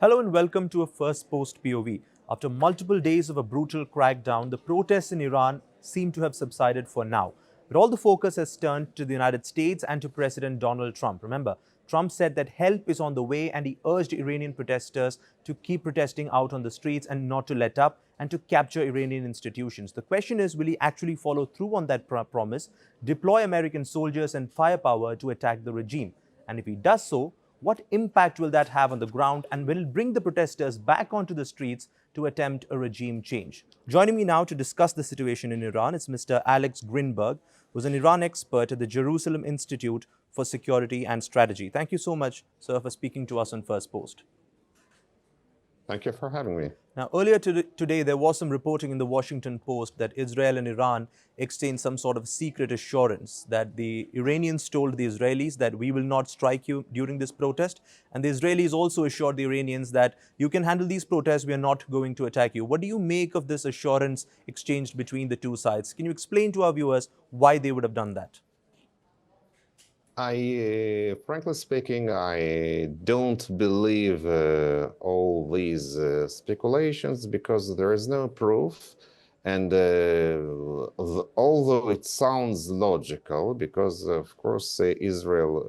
Hello and welcome to a Firstpost POV. After multiple days of a brutal crackdown, the protests in Iran seem to have subsided for now. But all the focus has turned to the United States and to President Donald Trump. Remember, Trump said that help is on the way and he urged Iranian protesters to keep protesting out on the streets and not to let up and to capture Iranian institutions. The question is, will he actually follow through on that promise, deploy American soldiers and firepower to attack the regime? And if he does so, what impact will that have on the ground, and will it bring the protesters back onto the streets to attempt a regime change? Joining me now to discuss the situation in Iran is Mr. Alex Grinberg, who's an Iran expert at the Jerusalem Institute for Security and Strategy. Thank you so much, sir, for speaking to us on Firstpost. Thank you for having me. Now, earlier today, there was some reporting in the Washington Post that Israel and Iran exchanged some sort of secret assurance that the Iranians told the Israelis that we will not strike you during this protest. And the Israelis also assured the Iranians that you can handle these protests, we are not going to attack you. What do you make of this assurance exchanged between the two sides? Can you explain to our viewers why they would have done that? Frankly speaking, I don't believe all these speculations because there is no proof. And although it sounds logical, because of course Israel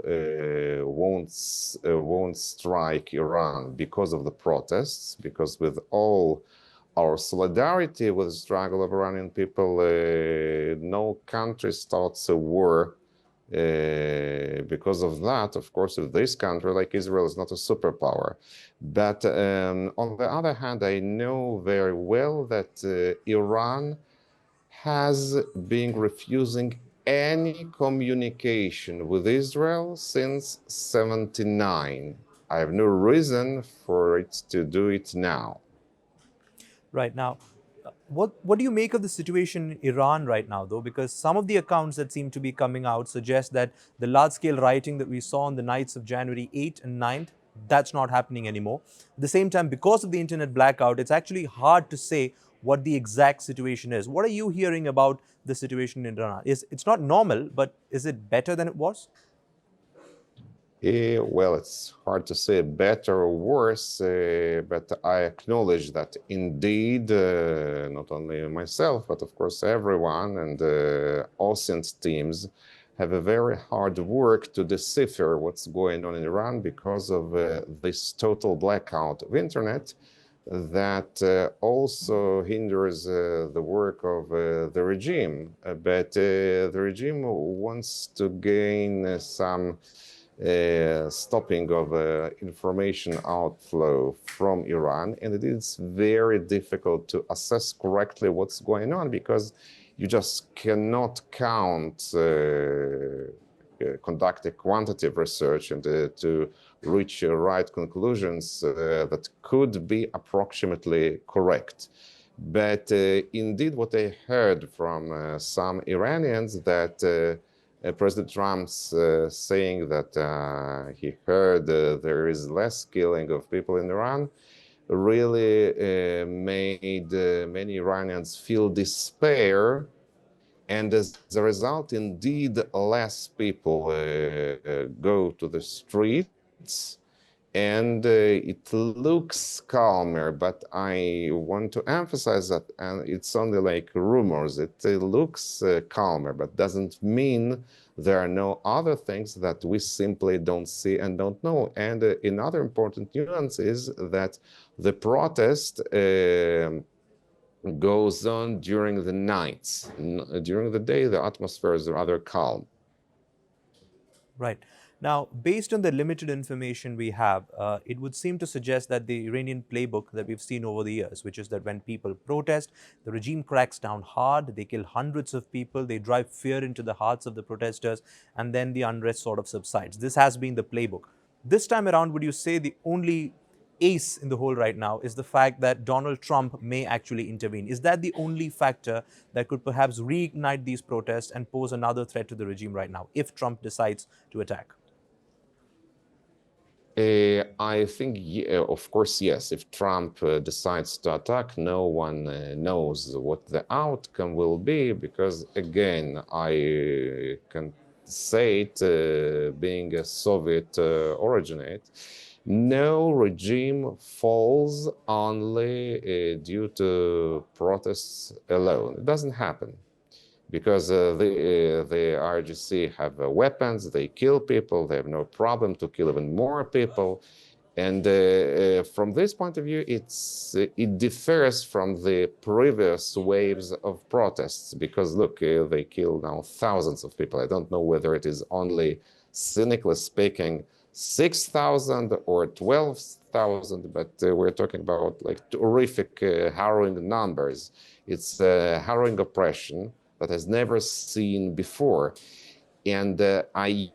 won't strike Iran because of the protests, because with all our solidarity with the struggle of Iranian people, no country starts a war. Because of that, of course, this country, like Israel, is not a superpower. But on the other hand, I know very well that Iran has been refusing any communication with Israel since '79. I have no reason for it to do it now. Right now, what do you make of the situation in Iran right now, though? Because some of the accounts that seem to be coming out suggest that the large-scale rioting that we saw on the nights of January 8th and 9th, that's not happening anymore. At the same time, because of the internet blackout, it's actually hard to say what the exact situation is. What are you hearing about the situation in Iran? It's not normal, but is it better than it was? Well, it's hard to say better or worse, but I acknowledge that indeed, not only myself, but of course everyone and OSINT teams have a very hard work to decipher what's going on in Iran because of this total blackout of internet that also hinders the work of the regime. But the regime wants to gain some stopping of information outflow from Iran, and it is very difficult to assess correctly what's going on because you just cannot conduct a quantitative research and to reach right conclusions that could be approximately correct. But indeed, what I heard from some Iranians that President Trump's saying that he heard there is less killing of people in Iran really made many Iranians feel despair. And as a result, indeed, less people go to the streets. And it looks calmer, but I want to emphasize that it's only like rumors. It looks calmer, but doesn't mean there are no other things that we simply don't see and don't know. And another important nuance is that the protest goes on during the nights. During the day, the atmosphere is rather calm. Right. Now, based on the limited information we have, it would seem to suggest that the Iranian playbook that we've seen over the years, which is that when people protest, the regime cracks down hard, they kill hundreds of people, they drive fear into the hearts of the protesters, and then the unrest sort of subsides. This has been the playbook. This time around, would you say the only ace in the hole right now is the fact that Donald Trump may actually intervene? Is that the only factor that could perhaps reignite these protests and pose another threat to the regime right now if Trump decides to attack? I think, of course, yes. If Trump decides to attack, no one knows what the outcome will be because, again, I can say it being a Soviet originate, no regime falls only due to protests alone. It doesn't happen because the RGC have weapons, they kill people, they have no problem to kill even more people. And from this point of view, it differs from the previous waves of protests because, look, they kill now thousands of people. I don't know whether it is only, cynically speaking, 6,000 or 12,000, but we're talking about like horrific, harrowing numbers. It's a harrowing oppression that has never seen before. And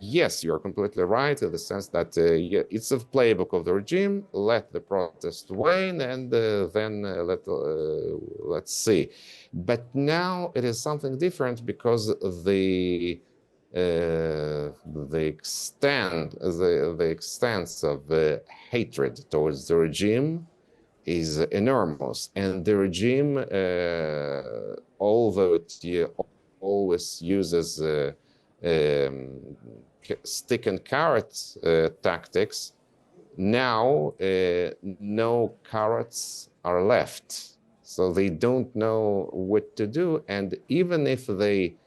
yes, you're completely right in the sense that it's a playbook of the regime. Let the protest wane, and then let's see. But now it is something different because the extent of hatred towards the regime is enormous, and the regime, although it always uses stick and carrot tactics, now no carrots are left. So they don't know what to do, and even if they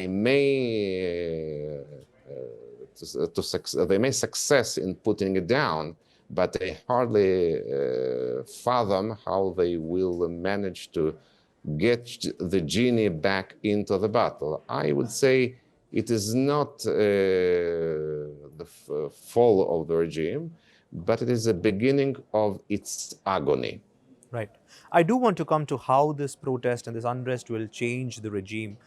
may success in putting it down, but they hardly fathom how they will manage to get the genie back into the battle. I would say it is not the fall of the regime, but it is the beginning of its agony. Right. I do want to come to how this protest and this unrest will change the regime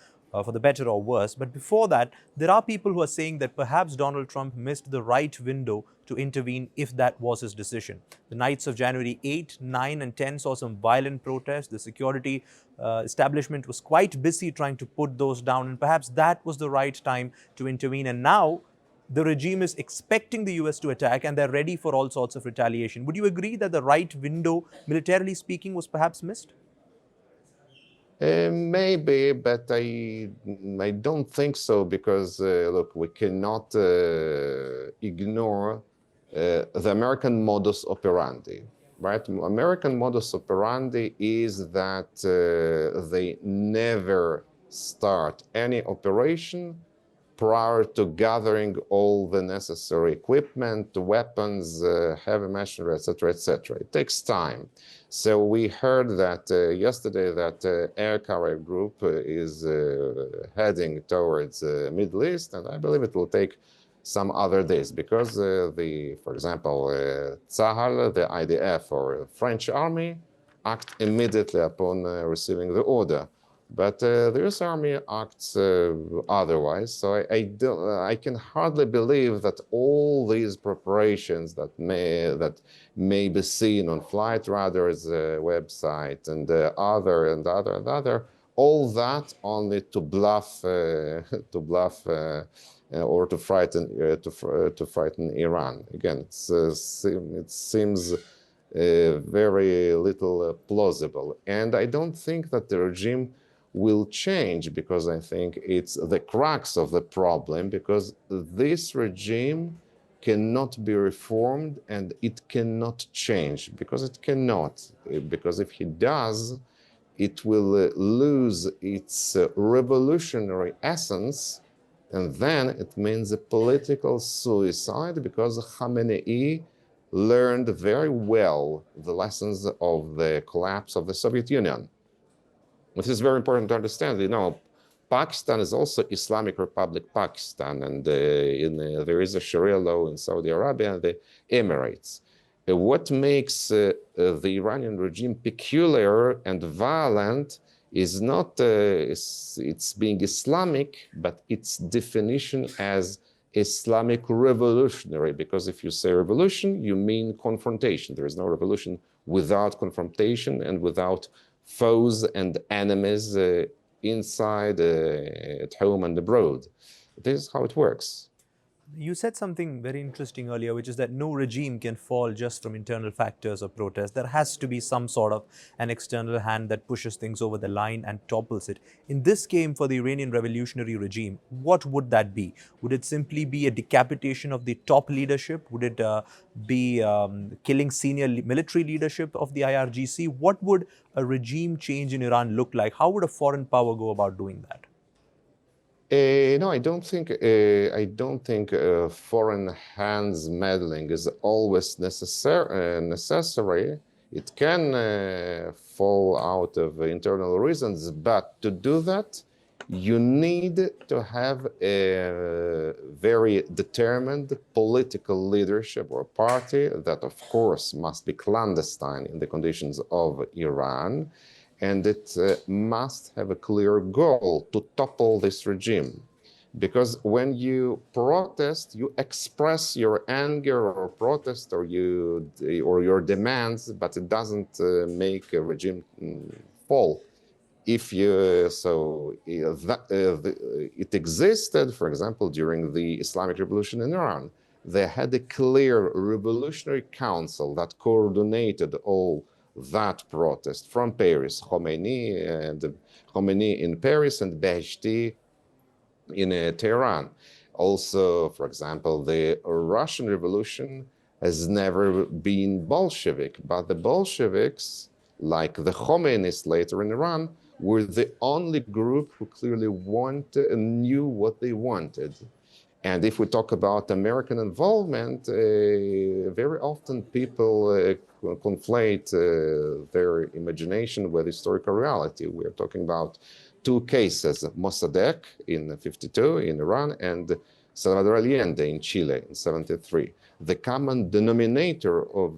for the better or worse. But before that, there are people who are saying that perhaps Donald Trump missed the right window to intervene if that was his decision. The nights of January 8, 9, and 10 saw some violent protests. The security establishment was quite busy trying to put those down, and perhaps that was the right time to intervene. And now the regime is expecting the US to attack, and they're ready for all sorts of retaliation. Would you agree that the right window, militarily speaking, was perhaps missed? Maybe, but I don't think so because, look, we cannot ignore the American modus operandi, right? American modus operandi is that they never start any operation prior to gathering all the necessary equipment, weapons, heavy machinery, etc., etc. It takes time. So we heard that yesterday that air carrier group is heading towards Middle East, and I believe it will take some other days because for example, Tzahal, the IDF or French army act immediately upon receiving the order. But the US Army acts otherwise, so I can hardly believe that all these preparations that may be seen on Flight Radar's website and other, all that only to bluff, or to frighten Iran. Again, it seems very little plausible, and I don't think that the regime will change because I think it's the crux of the problem, because this regime cannot be reformed and it cannot change because it cannot. Because if he does, it will lose its revolutionary essence, and then it means a political suicide because Khamenei learned very well the lessons of the collapse of the Soviet Union. This is very important to understand. You know, Pakistan is also Islamic Republic Pakistan, and there is a Sharia law in Saudi Arabia and the Emirates. What makes the Iranian regime peculiar and violent is not its being Islamic, but its definition as Islamic revolutionary, because if you say revolution, you mean confrontation. There is no revolution without confrontation and without foes and enemies inside, at home and abroad. This is how it works. You said something very interesting earlier, which is that no regime can fall just from internal factors or protest. There has to be some sort of an external hand that pushes things over the line and topples it. In this game, for the Iranian revolutionary regime, what would that be? Would it simply be a decapitation of the top leadership? Would it be killing senior military leadership of the IRGC? What would a regime change in Iran look like? How would a foreign power go about doing that? No, I don't think. Foreign hands meddling is always necessary. It can fall out of internal reasons, but to do that, you need to have a very determined political leadership or party that, of course, must be clandestine in the conditions of Iran. And it must have a clear goal to topple this regime. Because when you protest, you express your anger or protest or your demands, but it doesn't make a regime fall. If you it existed, for example, during the Islamic Revolution in Iran, they had a clear revolutionary council that coordinated all that protest from Paris, Khamenei in Paris and Beheshti in Tehran. Also, for example, the Russian Revolution has never been Bolshevik, but the Bolsheviks, like the Khomeinis later in Iran, were the only group who clearly knew what they wanted. And if we talk about American involvement, very often people conflate their imagination with historical reality. We're talking about two cases, Mossadegh in 52 in Iran and Salvador Allende in Chile in 73. The common denominator of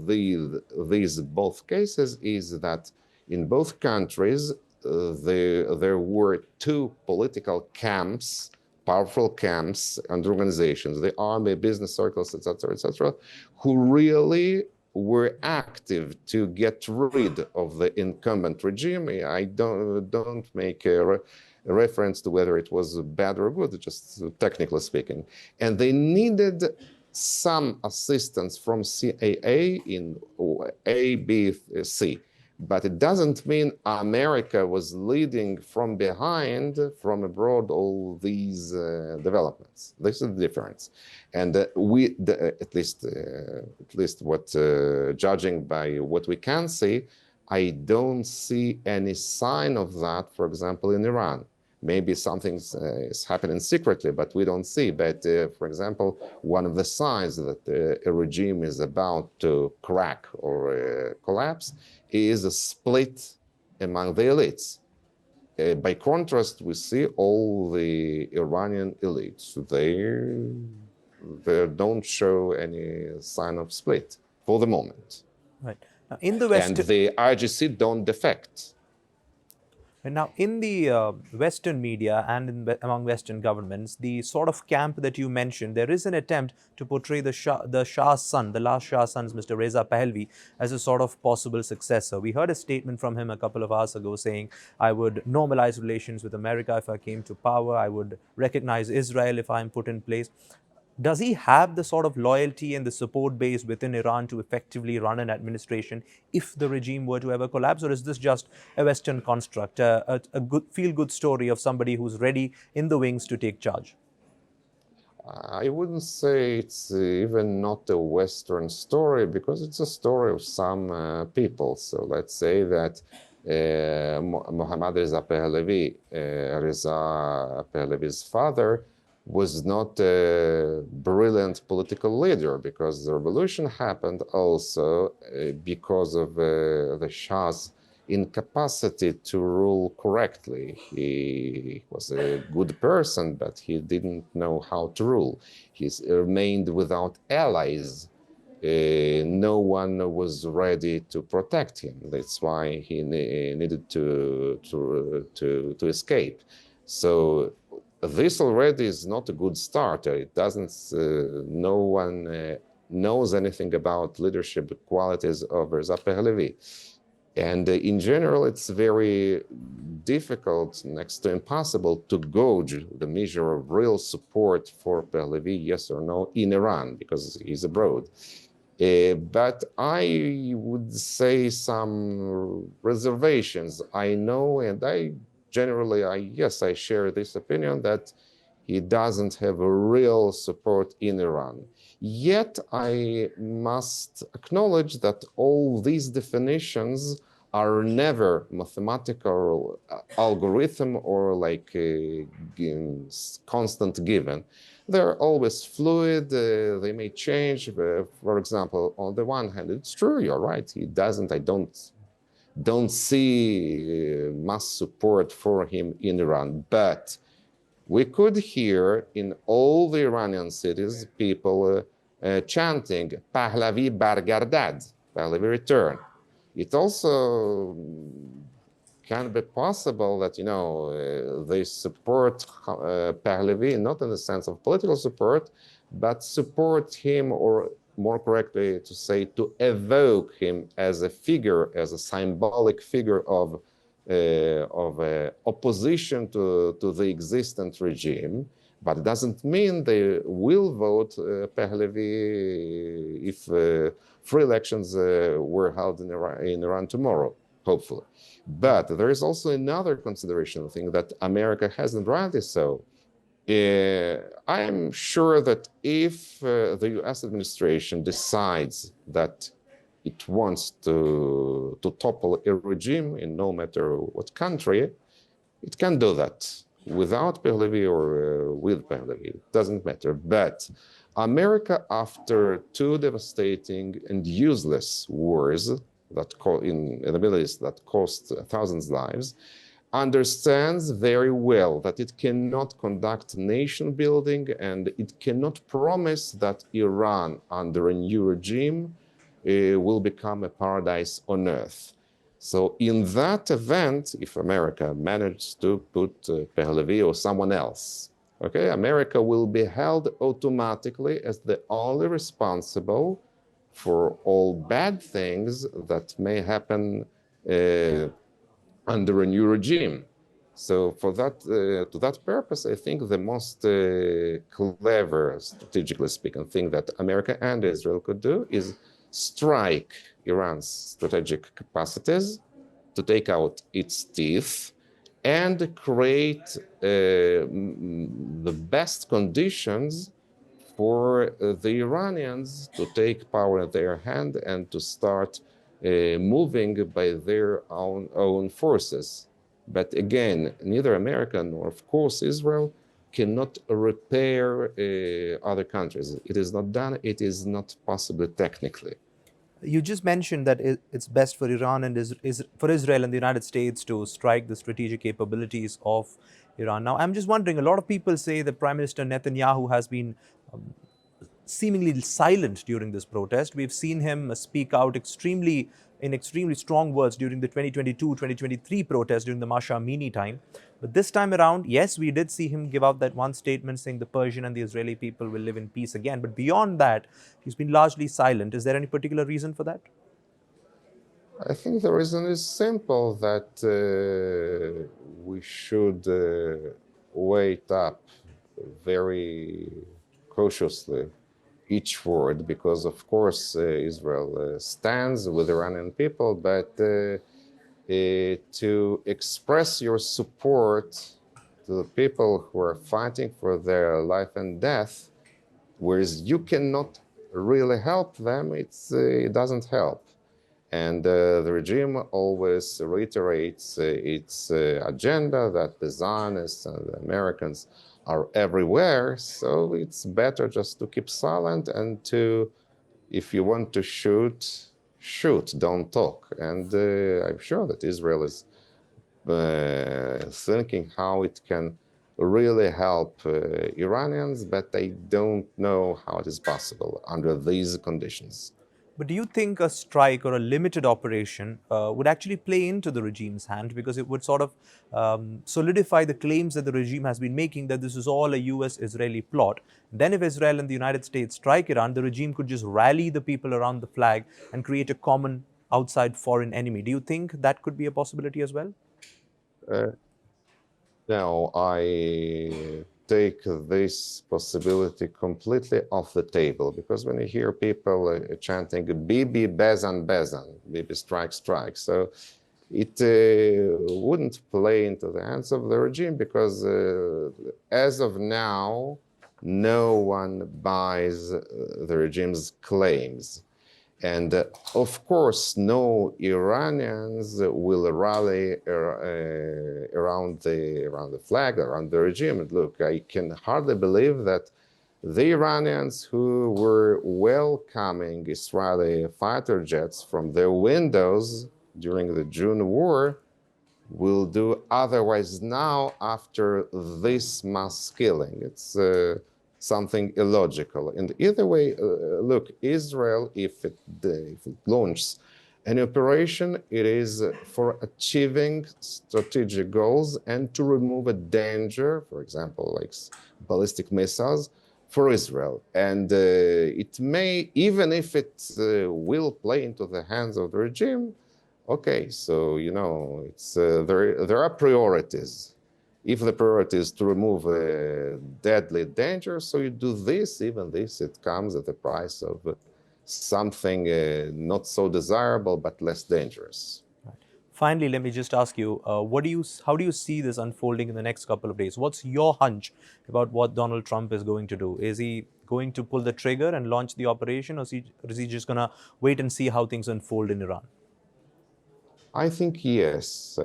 these both cases is that in both countries, there were two political camps, powerful camps and organizations, the army, business circles, etc., who really were active to get rid of the incumbent regime. I don't make a reference to whether it was bad or good, just technically speaking. And they needed some assistance from CAA in A, B, C. But it doesn't mean America was leading from behind, from abroad, all these developments. This is the difference. And at least what, judging by what we can see, I don't see any sign of that, for example, in Iran. Maybe something is happening secretly, but we don't see. But for example, one of the signs that a regime is about to crack or collapse is a split among the elites. By contrast, we see all the Iranian elites. They don't show any sign of split for the moment. Right. Now, in the West, and the IRGC don't defect. And now, in the Western media and among Western governments, the sort of camp that you mentioned, there is an attempt to portray the Shah's son, the last Shah's son, Mr. Reza Pahlavi, as a sort of possible successor. We heard a statement from him a couple of hours ago saying, I would normalize relations with America if I came to power. I would recognize Israel if I'm put in place. Does he have the sort of loyalty and the support base within Iran to effectively run an administration if the regime were to ever collapse? Or is this just a Western construct, a good feel-good story of somebody who's ready in the wings to take charge? I wouldn't say it's even not a Western story, because it's a story of some people. So let's say that Mohammad Reza Pahlavi, Reza Pahlavi's father, was not a brilliant political leader, because the revolution happened also because of the Shah's incapacity to rule correctly. He was a good person, but he didn't know how to rule. He remained without allies. No one was ready to protect him. That's why he needed to escape. So this already is not a good start. It doesn't. No one knows anything about leadership qualities of Reza Pahlavi. And in general, it's very difficult, next to impossible, to gauge the measure of real support for Pahlavi, yes or no, in Iran, because he's abroad. But I would say some reservations. I know, and I generally, yes, I share this opinion that he doesn't have a real support in Iran. Yet I must acknowledge that all these definitions are never mathematical algorithm or like a constant given. They're always fluid, they may change. For example, on the one hand, it's true, you're right, he doesn't, I don't see mass support for him in Iran, but we could hear in all the Iranian cities people chanting Pahlavi Bargardad, Pahlavi return. It also can be possible that, they support Pahlavi, not in the sense of political support, but support him, or more correctly to say, to evoke him as a figure, as a symbolic figure of opposition to the existent regime, but it doesn't mean they will vote Pahlavi if free elections were held in Iran tomorrow, hopefully. But there is also another consideration thing that America hasn't, rightly so. I am sure that if the US administration decides that it wants to topple a regime in no matter what country, it can do that without Pahlavi or with Pahlavi. It doesn't matter. But America, after two devastating and useless wars that in the Middle East that cost thousands of lives, understands very well that it cannot conduct nation building and it cannot promise that Iran, under a new regime, will become a paradise on earth. So in that event, if America managed to put Pahlavi or someone else, okay, America will be held automatically as the only responsible for all bad things that may happen under a new regime. So for that, to that purpose, I think the most clever, strategically speaking, thing that America and Israel could do is strike Iran's strategic capacities, to take out its teeth, and create the best conditions for the Iranians to take power in their hand and to start moving by their own forces. But again, neither America nor, of course, Israel cannot repair other countries. It is not done. It is not possible technically. You just mentioned that it's best for Iran and for Israel and the United States to strike the strategic capabilities of Iran. Now, I'm just wondering, a lot of people say that Prime Minister Netanyahu has been seemingly silent during this protest. We've seen him speak out in extremely strong words during the 2022-2023 protest during the Masha Amini time. But this time around, yes, we did see him give out that one statement saying the Persian and the Israeli people will live in peace again. But beyond that, he's been largely silent. Is there any particular reason for that? I think the reason is simple, that we should wait up very cautiously each word, because of course Israel stands with Iranian people, but to express your support to the people who are fighting for their life and death, whereas you cannot really help them, it doesn't help. And the regime always reiterates its agenda that the Zionists and the Americans are everywhere. So it's better just to keep silent and to, if you want to shoot, shoot, don't talk. And I'm sure that Israel is thinking how it can really help Iranians, but I don't know how it is possible under these conditions. But do you think a strike or a limited operation would actually play into the regime's hand, because it would sort of solidify the claims that the regime has been making that this is all a US-Israeli plot? Then if Israel and the United States strike Iran, the regime could just rally the people around the flag and create a common outside foreign enemy. Do you think that could be a possibility as well? No, I take this possibility completely off the table, because when you hear people chanting "Bibi Bezan Bezan," "Bibi strike strike," so it wouldn't play into the hands of the regime, because as of now, no one buys the regime's claims. And of course, no Iranians will rally around the flag, around the regime. And look, I can hardly believe that the Iranians who were welcoming Israeli fighter jets from their windows during the June war will do otherwise now after this mass killing. It's something illogical. And either way, look, Israel, if it launches an operation, it is for achieving strategic goals and to remove a danger, for example, like ballistic missiles, for Israel. And it may, even if it will play into the hands of the regime, okay, so, you know, it's, there are priorities. If the priority is to remove a deadly danger, so you do this, even this, it comes at the price of something not so desirable, but less dangerous. Right. Finally, let me just ask you, how do you see this unfolding in the next couple of days? What's your hunch about what Donald Trump is going to do? Is he going to pull the trigger and launch the operation, or is he just going to wait and see how things unfold in Iran? I think yes,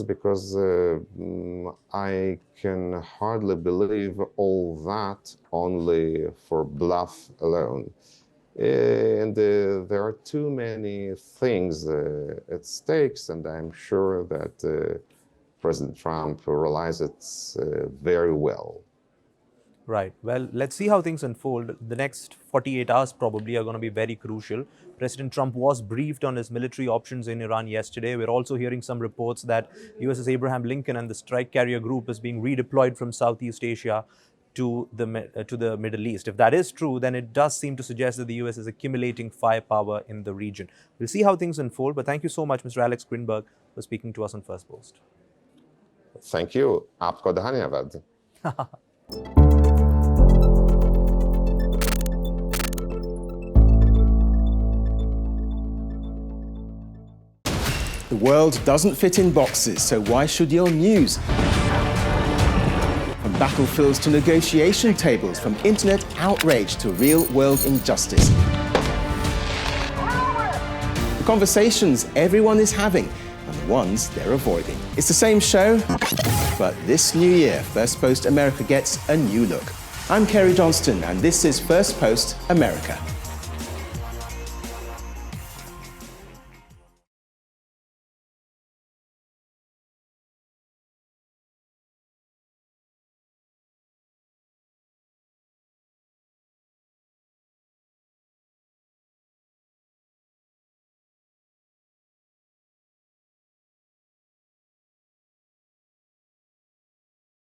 because I can hardly believe all that only for bluff alone. And there are too many things at stakes, and I'm sure that President Trump realizes it very well. Right. Well, let's see how things unfold. The next 48 hours probably are going to be very crucial. President Trump was briefed on his military options in Iran yesterday. We're also hearing some reports that USS Abraham Lincoln and the strike carrier group is being redeployed from Southeast Asia to the Middle East. If that is true, then it does seem to suggest that the US is accumulating firepower in the region. We'll see how things unfold. But thank you so much, Mr. Alex Grinberg, for speaking to us on Firstpost. Thank you. Aapko dhanyavad. The world doesn't fit in boxes, so why should your news? From battlefields to negotiation tables, from internet outrage to real-world injustice. The conversations everyone is having and the ones they're avoiding. It's the same show, but this new year, Firstpost America gets a new look. I'm Kerry Johnston, and this is Firstpost America.